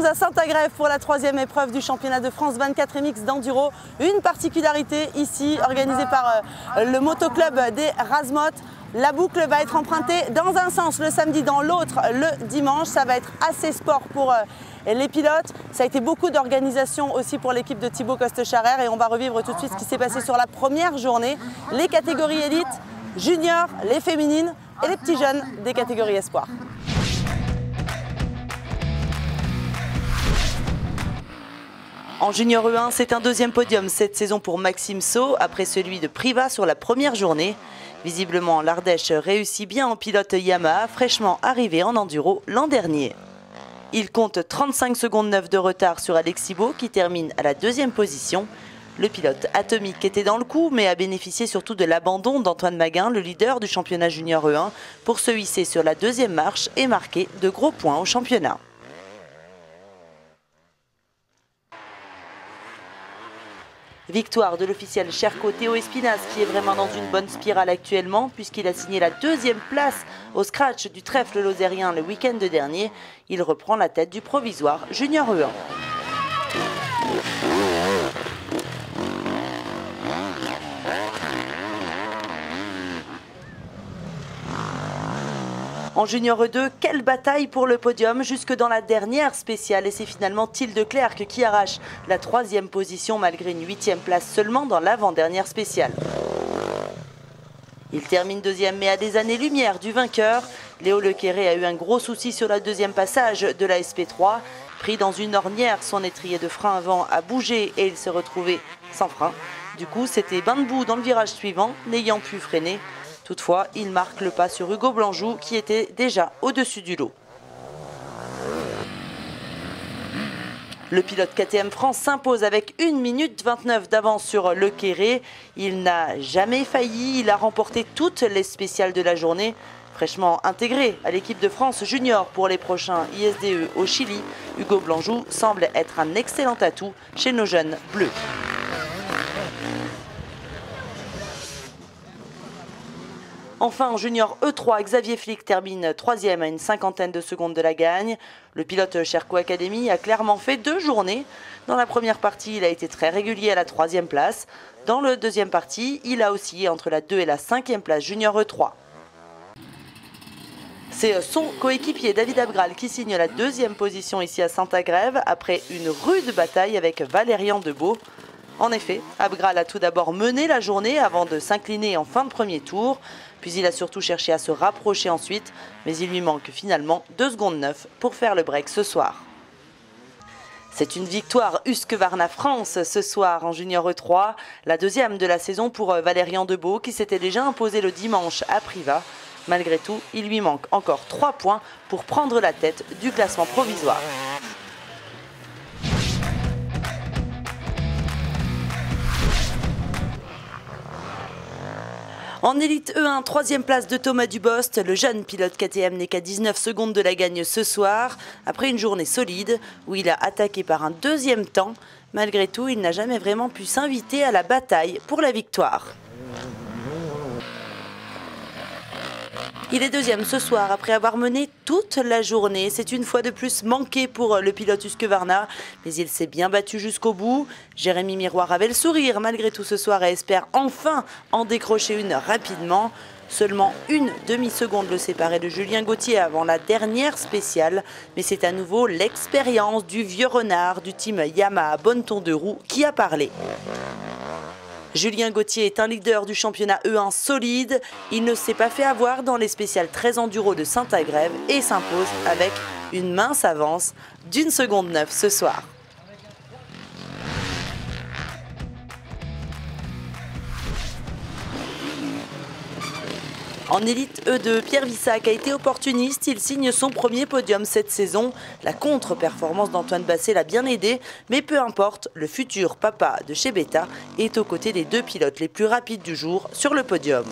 à Saint-Agrève pour la troisième épreuve du championnat de France 24 MX d'enduro. Une particularité ici, organisée par le motoclub des Razmottes. La boucle va être empruntée dans un sens le samedi, dans l'autre le dimanche. Ça va être assez sport pour les pilotes. Ça a été beaucoup d'organisation aussi pour l'équipe de Thibaut Coste-Charrère. Et on va revivre tout de suite ce qui s'est passé sur la première journée. Les catégories élites, juniors, les féminines et les petits jeunes des catégories espoirs. En junior E1, c'est un deuxième podium cette saison pour Maxime Saut, après celui de Privas sur la première journée. Visiblement, l'Ardèche réussit bien en pilote Yamaha, fraîchement arrivé en enduro l'an dernier. Il compte 35 secondes 9 de retard sur Alexis Beau, qui termine à la deuxième position. Le pilote Atomique était dans le coup, mais a bénéficié surtout de l'abandon d'Antoine Maguin, le leader du championnat junior E1, pour se hisser sur la deuxième marche et marquer de gros points au championnat. Victoire de l'officiel Cherco Théo Espinas, qui est vraiment dans une bonne spirale actuellement, puisqu'il a signé la deuxième place au scratch du trèfle lozérien le week-end dernier. Il reprend la tête du provisoire junior E1. En junior E2, quelle bataille pour le podium jusque dans la dernière spéciale. Et c'est finalement Tilde Clerc qui arrache la troisième position malgré une 8e place seulement dans l'avant-dernière spéciale. Il termine deuxième mais à des années-lumière du vainqueur. Léo Lequéré a eu un gros souci sur le deuxième passage de la SP3. Pris dans une ornière, son étrier de frein avant a bougé et il se retrouvait sans frein. Du coup, c'était bain de boue dans le virage suivant, n'ayant pu freiner. Toutefois, il marque le pas sur Hugo Blanjou qui était déjà au-dessus du lot. Le pilote KTM France s'impose avec 1 minute 29 d'avance sur Lequéré. Il n'a jamais failli, il a remporté toutes les spéciales de la journée. Fraîchement intégré à l'équipe de France junior pour les prochains ISDE au Chili, Hugo Blanjou semble être un excellent atout chez nos jeunes bleus. Enfin, en junior E3, Xavier Flick termine 3e à une cinquantaine de secondes de la gagne. Le pilote Cherco Academy a clairement fait 2 journées. Dans la première partie, il a été très régulier à la 3e place. Dans la deuxième partie, il a oscillé entre la 2 et la 5e place junior E3. C'est son coéquipier David Abgral qui signe la 2e position ici à Saint-Agrève après une rude bataille avec Valérian Debeau. En effet, Abgral a tout d'abord mené la journée avant de s'incliner en fin de premier tour. Puis il a surtout cherché à se rapprocher ensuite, mais il lui manque finalement 2 secondes 9 pour faire le break ce soir. C'est une victoire Husqvarna France ce soir en junior E3, la 2e de la saison pour Valérian Debeau qui s'était déjà imposé le dimanche à Privas. Malgré tout, il lui manque encore 3 points pour prendre la tête du classement provisoire. En élite E1, 3e place de Thomas Dubost, le jeune pilote KTM n'est qu'à 19 secondes de la gagne ce soir, après une journée solide où il a attaqué par un 2e temps. Malgré tout, il n'a jamais vraiment pu s'inviter à la bataille pour la victoire. Il est 2e ce soir après avoir mené toute la journée. C'est une fois de plus manqué pour le pilote Husqvarna, mais il s'est bien battu jusqu'au bout. Jérémy Miroir avait le sourire malgré tout ce soir et espère enfin en décrocher une rapidement. Seulement une demi-seconde le séparait de Julien Gauthier avant la dernière spéciale, mais c'est à nouveau l'expérience du vieux renard du team Yamaha Bonneton de Roue qui a parlé. Julien Gauthier est un leader du championnat E1 solide. Il ne s'est pas fait avoir dans les spéciales 13 enduro de Saint-Agrève et s'impose avec une mince avance d'1 seconde 9 ce soir. En élite E2, Pierre Vissac a été opportuniste, il signe son premier podium cette saison. La contre-performance d'Antoine Basset l'a bien aidé, mais peu importe, le futur papa de chez Beta est aux côtés des 2 pilotes les plus rapides du jour sur le podium.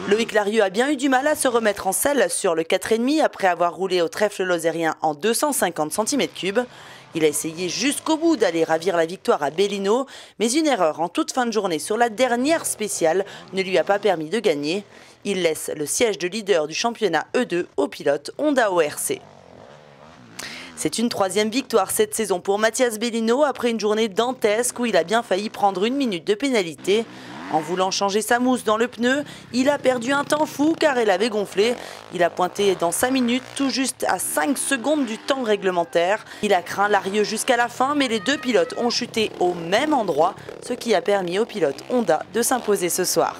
Loïc Larieux a bien eu du mal à se remettre en selle sur le 4,5 après avoir roulé au trèfle lozérien en 250 cm3. Il a essayé jusqu'au bout d'aller ravir la victoire à Bellino, mais une erreur en toute fin de journée sur la dernière spéciale ne lui a pas permis de gagner. Il laisse le siège de leader du championnat E2 au pilote Honda ORC. C'est une 3e victoire cette saison pour Mathias Bellino après une journée dantesque où il a bien failli prendre 1 minute de pénalité. En voulant changer sa mousse dans le pneu, il a perdu un temps fou car elle avait gonflé. Il a pointé dans 5 minutes, tout juste à 5 secondes du temps réglementaire. Il a craint l'Arieux jusqu'à la fin, mais les deux pilotes ont chuté au même endroit, ce qui a permis au pilote Honda de s'imposer ce soir.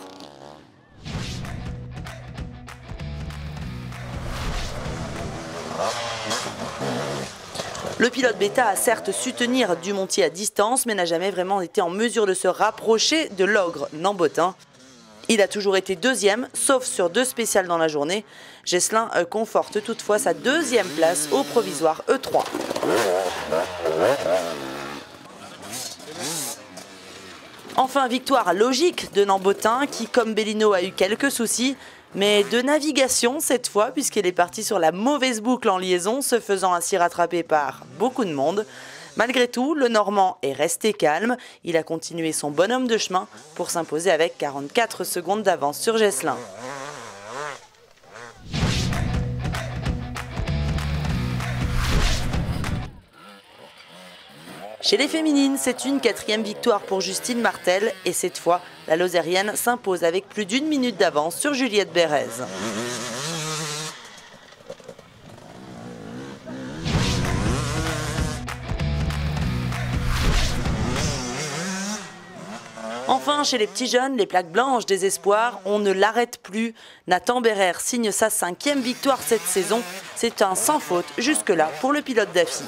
Le pilote Beta a certes su tenir Dumontier à distance, mais n'a jamais vraiment été en mesure de se rapprocher de l'ogre Nambotin. Il a toujours été 2e, sauf sur 2 spéciales dans la journée. Gesselin conforte toutefois sa 2e place au provisoire E3. Enfin, victoire logique de Nambotin qui, comme Bellino, a eu quelques soucis. Mais de navigation cette fois, puisqu'elle est partie sur la mauvaise boucle en liaison, se faisant ainsi rattraper par beaucoup de monde. Malgré tout, le Normand est resté calme. Il a continué son bonhomme de chemin pour s'imposer avec 44 secondes d'avance sur Gesselin. Chez les féminines, c'est une 4e victoire pour Justine Martel et cette fois, la Lozérienne s'impose avec plus d'1 minute d'avance sur Juliette Bérez. Enfin, chez les petits jeunes, les plaques blanches des espoirs, on ne l'arrête plus. Nathan Bérère signe sa 5e victoire cette saison. C'est un sans faute jusque-là pour le pilote d'AFI.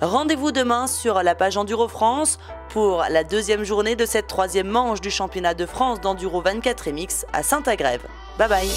Rendez-vous demain sur la page Enduro France pour la 2e journée de cette 3e manche du championnat de France d'Enduro 24 MX à Saint-Agrève. Bye bye.